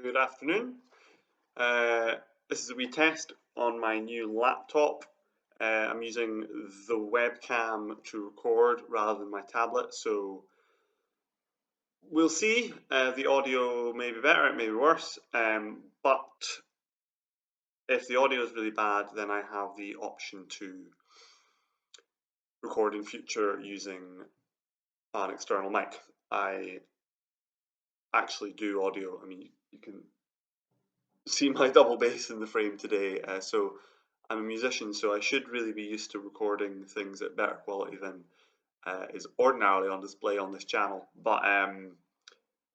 Good afternoon. This is a wee test on my new laptop. I'm using the webcam to record rather than my tablet, so we'll see. The audio may be better, it may be worse, but if the audio is really bad, then I have the option to record in future using an external mic. I actually do audio. I mean, you can see my double bass in the frame today. So I'm a musician, so I should really be used to recording things at better quality than is ordinarily on display on this channel. But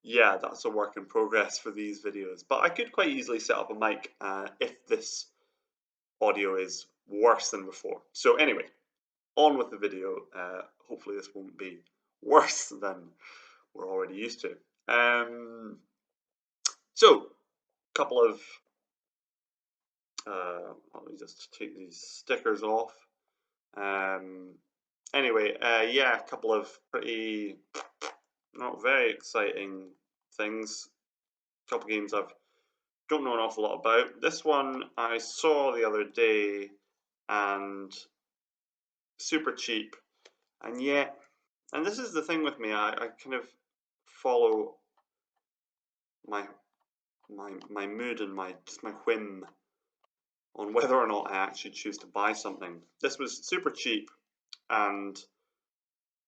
yeah, that's a work in progress for these videos. But I could quite easily set up a mic if this audio is worse than before. So anyway, on with the video. Hopefully this won't be worse than we're already used to. So, a couple of let me just take these stickers off. Anyway, yeah, a couple of pretty not very exciting things. A couple games I've don't know an awful lot about. This one I saw the other day and super cheap, and yet, and this is the thing with me. I kind of follow my my mood and my whim on whether or not I actually choose to buy something. This was super cheap, and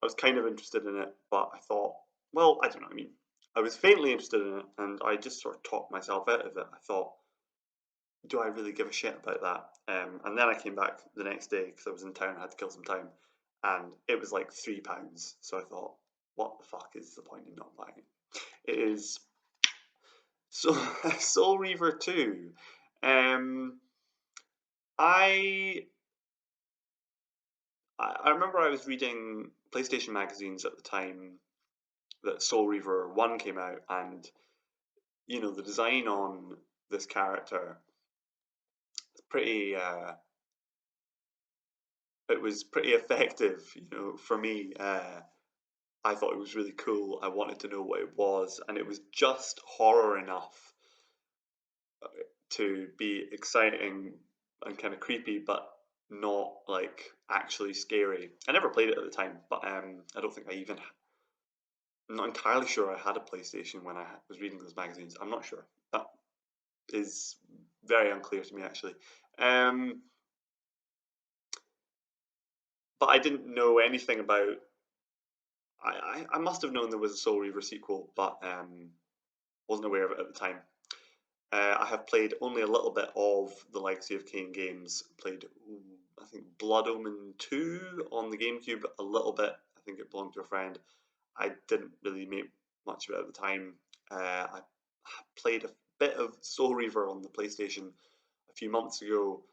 I was kind of interested in it, but I thought, well, I don't know. I mean, I was faintly interested in it, and I just sort of talked myself out of it. I thought, do I really give a shit about that? And then I came back the next day because I was in town, I had to kill some time, and it was like £3. So I thought, what the fuck is the point in not buying it? It is Soul Reaver 2. I I remember I was reading PlayStation magazines at the time that Soul Reaver 1 came out, and the design on this character is pretty it was pretty effective, for me. I thought it was really cool. I wanted to know what it was, and it was just horror enough to be exciting and kind of creepy, but not like actually scary. I never played it at the time, but I don't think I'm not entirely sure I had a PlayStation when I was reading those magazines. I'm not sure. That is very unclear to me, actually. Um, but I didn't know anything about. I must have known there was a Soul Reaver sequel, but wasn't aware of it at the time. I have played only a little bit of the Legacy of Kain games. Played, I think, Blood Omen 2 on the GameCube a little bit. I think it belonged to a friend. I didn't really make much of it at the time. I played a bit of Soul Reaver on the PlayStation a few months ago,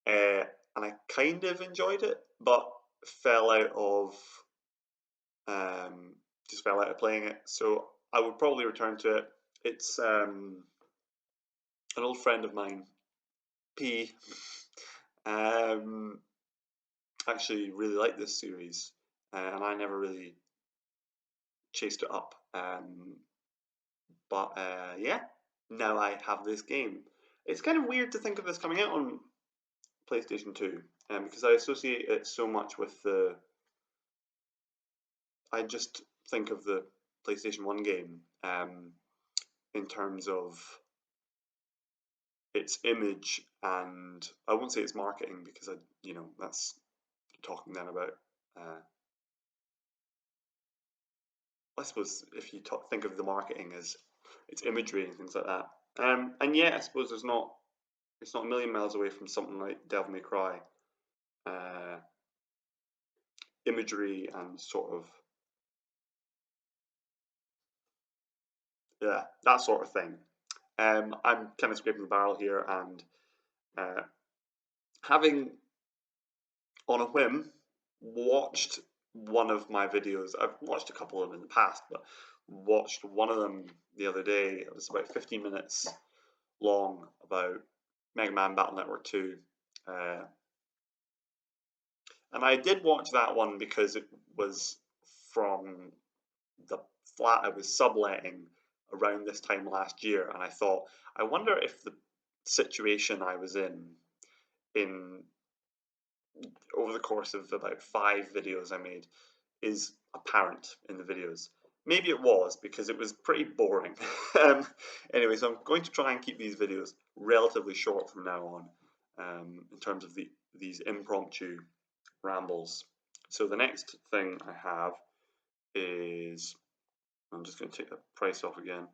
and I kind of enjoyed it, but fell out of just fell out of playing it. So I would probably return to it. It's an old friend of mine, P, um, actually really liked this series, and I never really chased it up. But yeah, now I have this game. It's kind of weird to think of this coming out on PlayStation 2, because I associate it so much with I just think of the PlayStation 1 game in terms of its image, and I won't say its marketing because that's talking then about. I suppose if you think of the marketing as its imagery and things like that, and yeah, I suppose it's not a million miles away from something like Devil May Cry, uh, imagery and sort of yeah, that sort of thing. I'm kind of scraping the barrel here and having on a whim watched one of my videos. I've watched a couple of them in the past, but watched one of them the other day. It was about 15 minutes long about Mega Man Battle Network 2. And I did watch that one because it was from the flat I was subletting around this time last year, and I thought, I wonder if the situation I was in over the course of about 5 videos I made is apparent in the videos. Maybe it was, because it was pretty boring. Anyway, so I'm going to try and keep these videos relatively short from now on, in terms of these impromptu rambles. So the next thing I have is, I'm just going to take the price off again.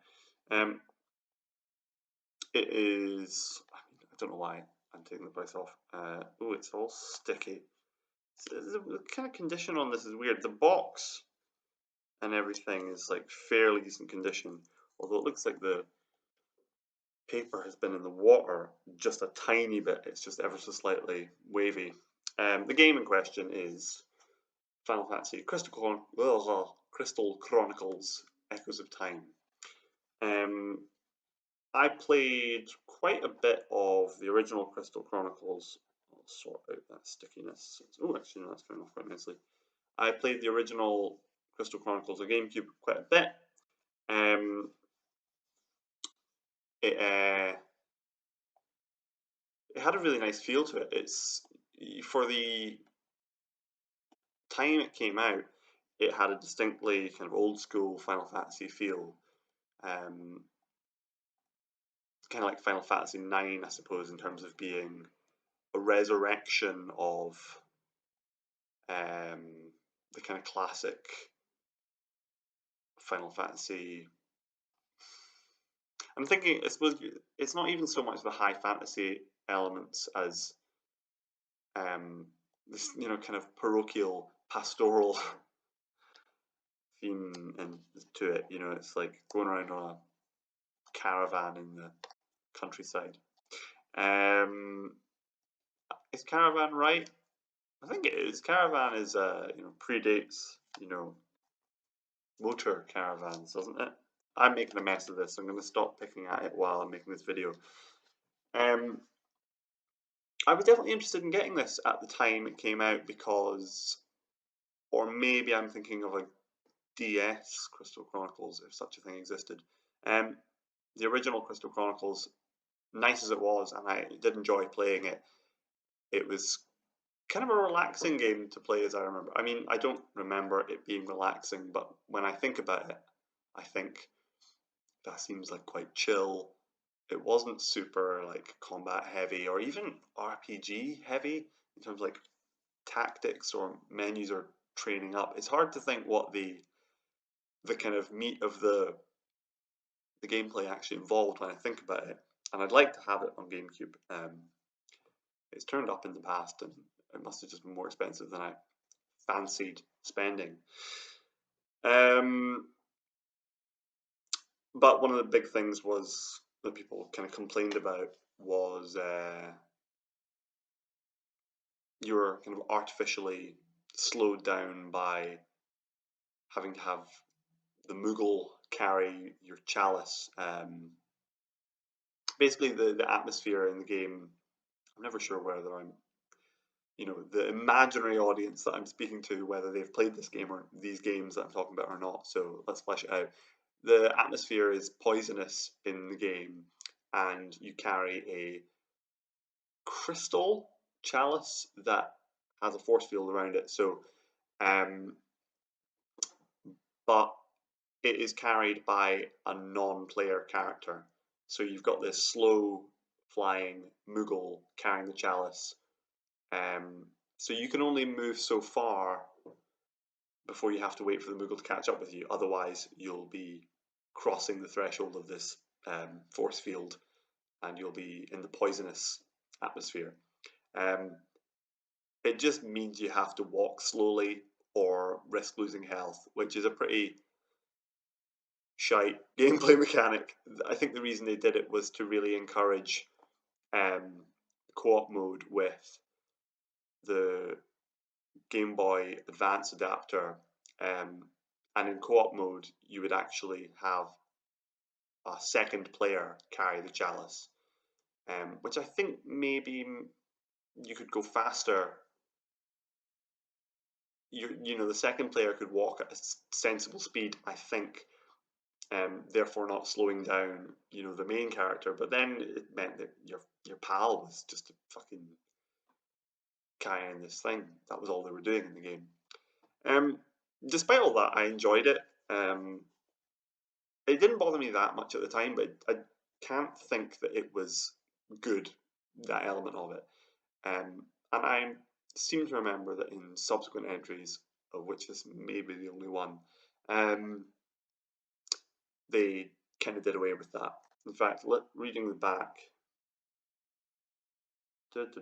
It is, I don't know why I'm taking the price off. Oh, it's all sticky. The kind of condition on this is weird. The box and everything is like fairly decent condition, although it looks like the paper has been in the water just a tiny bit. It's just ever so slightly wavy. The game in question is Final Fantasy Crystal Chronicles Echoes of Time. I played quite a bit of the original Crystal Chronicles. I'll sort out that stickiness. Oh, actually, no, that's coming off quite nicely. I played the original Crystal Chronicles on GameCube quite a bit. It had a really nice feel to it. It's, for the time it came out, it had a distinctly kind of old school Final Fantasy feel. Kind of like Final Fantasy IX, I suppose, in terms of being a resurrection of the kind of classic Final Fantasy. I'm thinking, I suppose, it's not even so much the high fantasy elements as this, kind of parochial, pastoral theme and to it. It's like going around on a caravan in the countryside. Is caravan right? I think it is. Caravan is predates motor caravans, doesn't it? I'm making a mess of this, so I'm going to stop picking at it while I'm making this video. I was definitely interested in getting this at the time it came out because, or maybe I'm thinking of a DS Crystal Chronicles, if such a thing existed. The original Crystal Chronicles, nice as it was, and I did enjoy playing it, it was kind of a relaxing game to play, as I remember. I mean, I don't remember it being relaxing, but when I think about it, I think that seems like quite chill. It wasn't super like combat heavy or even RPG heavy in terms of like tactics or menus or training up. It's hard to think what the kind of meat of the gameplay actually involved when I think about it. And I'd like to have it on GameCube. It's turned up in the past, and it must have just been more expensive than I fancied spending. But one of the big things was that people kind of complained about was you were kind of artificially slowed down by having to have the Moogle carry your chalice. Basically, the atmosphere in the game, I'm never sure whether I'm, the imaginary audience that I'm speaking to, whether they've played this game or these games that I'm talking about or not. So let's flesh it out. The atmosphere is poisonous in the game, and you carry a crystal chalice that has a force field around it. So, but it is carried by a non-player character. So you've got this slow flying Moogle carrying the chalice. So you can only move so far before you have to wait for the Moogle to catch up with you. Otherwise, you'll be crossing the threshold of this force field, and you'll be in the poisonous atmosphere. It just means you have to walk slowly or risk losing health, which is a pretty shite gameplay mechanic. I think the reason they did it was to really encourage co-op mode with the Game Boy Advance adapter, and in co-op mode you would actually have a second player carry the chalice, which I think maybe you could go faster. The second player could walk at a sensible speed, I think, therefore not slowing down, the main character. But then it meant that your pal was just a fucking carrying this thing. That was all they were doing in the game. Despite all that, I enjoyed it. It didn't bother me that much at the time, but I can't think that it was good, that element of it. And I seem to remember that in subsequent entries, of which this may be the only one, they kind of did away with that. In fact, reading the back, it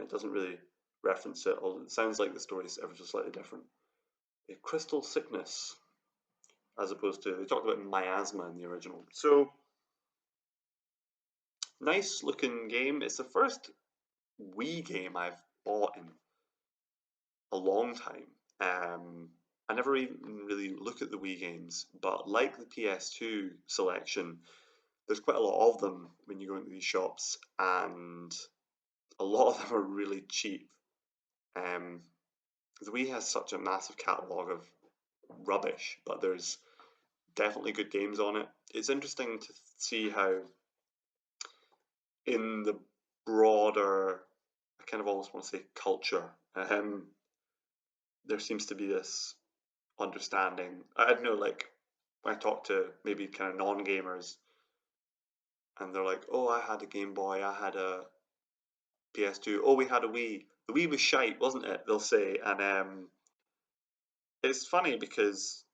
doesn't really reference it, although it sounds like the story is ever so slightly different. A crystal sickness, as opposed to, they talked about miasma in the original. So, nice looking game. It's the first Wii game I've bought in a long time. I never even really look at the Wii games, but like the PS2 selection, there's quite a lot of them when you go into these shops, and a lot of them are really cheap. The Wii has such a massive catalogue of rubbish, but there's definitely good games on it. It's interesting to see how in the broader, I kind of almost want to say culture, there seems to be this understanding. I don't know, like when I talk to maybe kind of non-gamers, and they're like, "Oh, I had a Game Boy, I had a PS2. Oh, we had a Wii. The Wii was shite, wasn't it?" They'll say, and it's funny because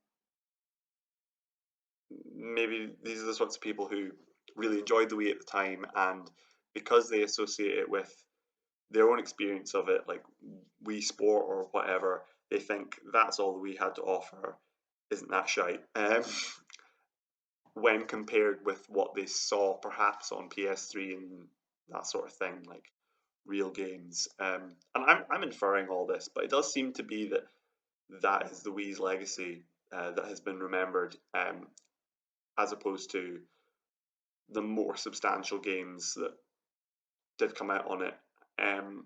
maybe these are the sorts of people who really enjoyed the Wii at the time, and because they associate it with their own experience of it, like Wii Sport or whatever, they think that's all the Wii had to offer. Isn't that shite? When compared with what they saw perhaps on PS3 and that sort of thing, like real games. And I'm inferring all this, but it does seem to be that that is the Wii's legacy that has been remembered, as opposed to the more substantial games that did come out on it. And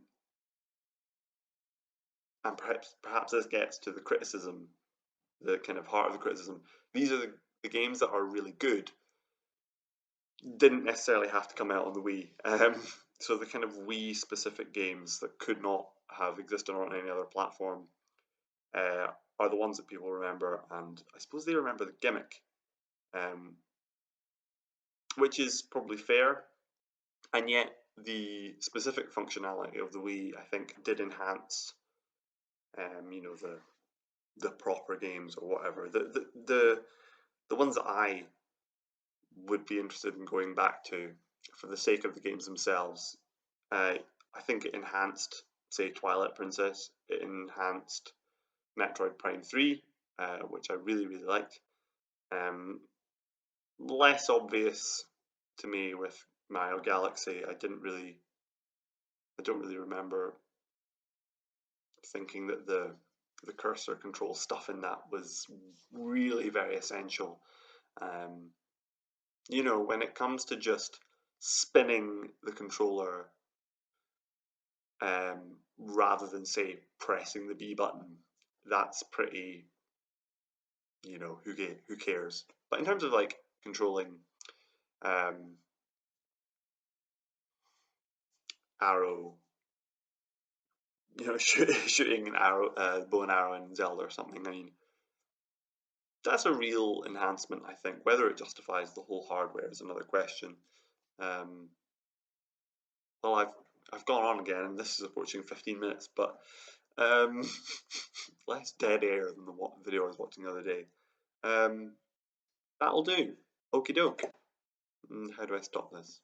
perhaps this gets to the criticism, the kind of heart of the criticism. These are the games that are really good, didn't necessarily have to come out on the Wii. So the kind of Wii specific games that could not have existed on any other platform are the ones that people remember, and I suppose they remember the gimmick, which is probably fair, and yet the specific functionality of the Wii, I think, did enhance, the proper games or whatever. The ones that I would be interested in going back to for the sake of the games themselves. I think it enhanced, say, Twilight Princess. It enhanced Metroid Prime 3, which I really, really liked. Less obvious to me with Mario Galaxy. I don't really remember thinking that the cursor control stuff in that was really very essential. When it comes to just spinning the controller, rather than, say, pressing the B button, that's pretty, who cares? But in terms of like controlling arrow, shooting an arrow, bow and arrow in Zelda or something, I mean, that's a real enhancement, I think. Whether it justifies the whole hardware is another question. Well, I've gone on again, and this is approaching 15 minutes, but less dead air than the video I was watching the other day. That'll do. Okie doke. How do I stop this?